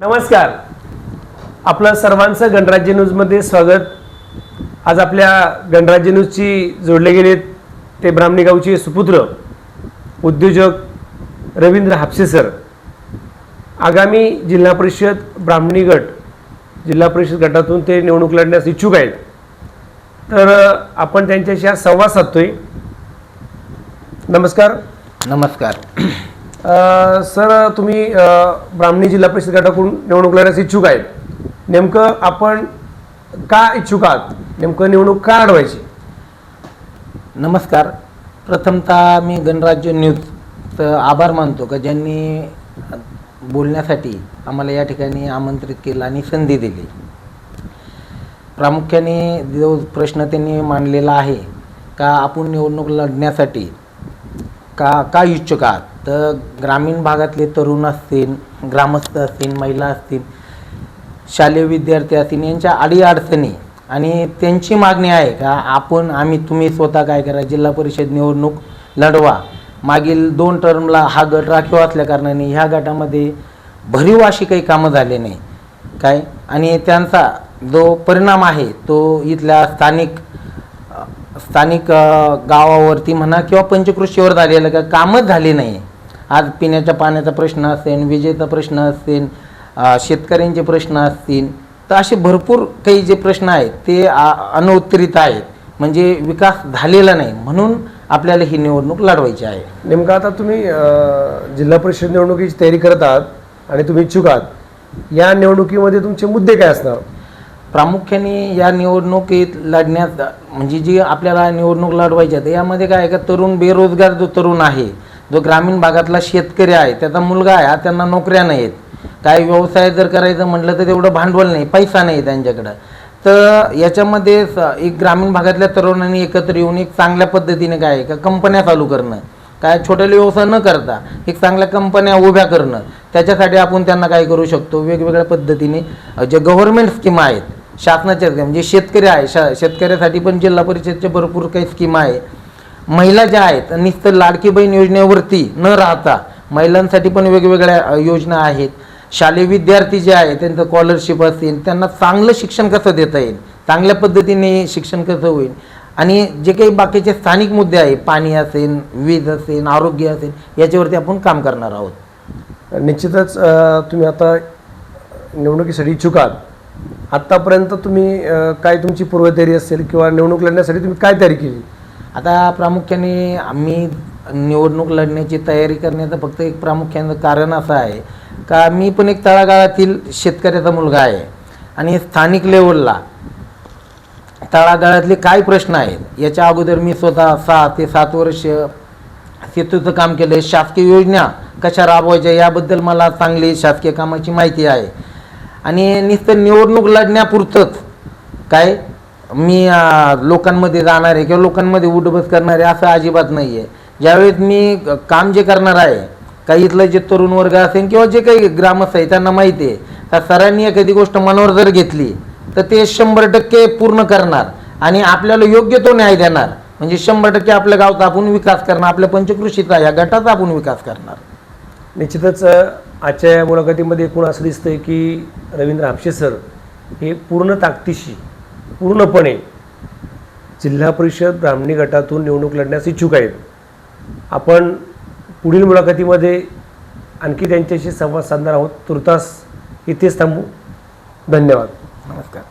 नमस्कार, आपलं सर्वांचं गणराज्य न्यूजमध्ये स्वागत। आज आपल्या गणराज्य न्यूजची जोडले गेले ते ब्राह्मणी गावचे सुपुत्र उद्योजक रवींद्र हापसे सर। आगामी जिल्हा परिषद ब्राह्मणी गट जिल्हा परिषद गटातून ते निवडणूक लढण्यास इच्छुक आहेत। तर आपण त्यांच्याशी आज संवाद साधतोय। नमस्कार। नमस्कार सर, तुम्ही ब्राह्मणी जिल्हा परिषद गटाकडून निवडणूक लढण्यास इच्छुक आहेत। नेमकं आपण का इच्छुक आहात? नेमकं निवडणूक का लढवायची? नमस्कार। प्रथमतः मी गणराज्य न्यूजचं आभार मानतो का ज्यांनी बोलण्यासाठी आम्हाला या ठिकाणी आमंत्रित केलं आणि संधी दिली। प्रामुख्याने जो प्रश्न त्यांनी मांडलेला आहे का आपण निवडणूक लढण्यासाठी का इच्छुक आहात, तर ग्रामीण भागातले तरुण असतील, ग्रामस्थ असतील, महिला असतील, शालेय विद्यार्थी असतील, यांच्या अडीअडचणी आणि त्यांची मागणी आहे का आम्ही तुम्ही स्वतः काय करा, जिल्हा परिषद निवडणूक लढवा। मागील 2 टर्मला हा गट राखीव असल्या कारणाने ह्या गटामध्ये भरीव अशी काही कामं झाले नाही काय, आणि त्यांचा जो परिणाम आहे तो इथल्या स्थानिक गावावरती म्हणा किंवा पंचकृषीवर झालेलं का कामच झाले नाही। आज पिण्याच्या पाण्याचा प्रश्न असेल, विजेचा प्रश्न असेल, शेतकऱ्यांचे प्रश्न असतील, तर असे भरपूर काही जे प्रश्न आहेत ते अनुत्तरित आहेत, म्हणजे विकास झालेला नाही। म्हणून आपल्याला ही निवडणूक लढवायची आहे। नेमकं आता तुम्ही जिल्हा परिषद निवडणुकीची तयारी करत आहात आणि तुम्ही इच्छुक आहात। या निवडणुकीमध्ये तुमचे मुद्दे काय असणार? प्रामुख्याने या निवडणुकीत लढण्यात म्हणजे जी आपल्याला निवडणूक लढवायची आहे यामध्ये काय आहे का, तरुण बेरोजगार जो तरुण आहे, जो ग्रामीण भागातला शेतकरी आहे, त्याचा मुलगा आहे, त्यांना नोकऱ्या नाहीत, काही व्यवसाय जर करायचं म्हटलं तर तेवढं भांडवल नाही, पैसा नाही त्यांच्याकडं। तर याच्यामध्ये एक ग्रामीण भागातल्या तरुणांनी एकत्र येऊन एक चांगल्या पद्धतीने काय आहे का कंपन्या चालू करणं, काय छोटे व्यवसाय न करता एक चांगल्या कंपन्या उभ्या करणं, त्याच्यासाठी आपण त्यांना काय करू शकतो, वेगवेगळ्या पद्धतीने जे गव्हर्नमेंट स्कीम आहेत शासनाच्या, म्हणजे शेतकरी आहे, शेतकऱ्यासाठी पण जिल्हा परिषदचे भरपूर काही स्कीम आहे। महिला ज्या आहेत नुसतं लाडकी बहीण योजनेवरती न राहता महिलांसाठी पण वेगवेगळ्या योजना आहेत। शालेय विद्यार्थी जे आहे त्यांचं स्कॉलरशिप असेल, त्यांना चांगलं शिक्षण कसं देता येईल, चांगल्या पद्धतीने शिक्षण कसं होईल, आणि जे काही बाकीचे स्थानिक मुद्दे आहे, पाणी असेल, वीज असेल, आरोग्य असेल, याच्यावरती आपण काम करणार आहोत। निश्चितच तुम्ही आता निवडणुकीसाठी इच्छुक आहात। आत्तापर्यंत तुम्ही काय तुमची पूर्वतयारी असेल किंवा निवडणूक लढण्यासाठी तुम्ही काय तयारी केली? आता प्रामुख्याने आम्ही निवडणूक लढण्याची तयारी करण्याचं फक्त एक प्रामुख्यानं कारण असं आहे का मी पण एक तळागाळातील शेतकऱ्याचा मुलगा आहे, आणि स्थानिक लेवलला तळागाळातले काय प्रश्न आहेत याच्या अगोदर मी स्वतः 6 ते 7 वर्ष सेतूचं काम केलं। शासकीय योजना कशा राबवायच्या याबद्दल मला चांगली शासकीय कामाची माहिती आहे, आणि नुसतं निवडणूक लढण्यापुरतंच काय मी लोकांमध्ये जाणार आहे किंवा लोकांमध्ये उठबस करणार आहे असं अजिबात नाही आहे। ज्यावेळेस मी काम जे करणार आहे, काही इथलं जे तरुण वर्ग असेल किंवा जे काही ग्रामस्थ आहे त्यांना माहिती आहे त्या सरांनी एखादी गोष्ट मनावर जर घेतली तर ते 100% पूर्ण करणार आणि आपल्याला योग्य तो न्याय देणार, म्हणजे 100% आपल्या गावचा आपण विकास करणार, आपल्या पंचकृषीचा या गटाचा आपण विकास करणार। निश्चितच आजच्या या मुलाखतीमध्ये एकूण असं दिसतंय की रवींद्र हापसे सर हे पूर्ण ताकदीशी पूर्णपणे जिल्हा परिषद ब्राह्मणी गटातून निवडणूक लढण्यास इच्छुक आहेत। आपण पुढील मुलाखतीमध्ये आणखी त्यांच्याशी संवाद साधणार आहोत। तुर्तास इथेच थांबू। धन्यवाद। नमस्कार।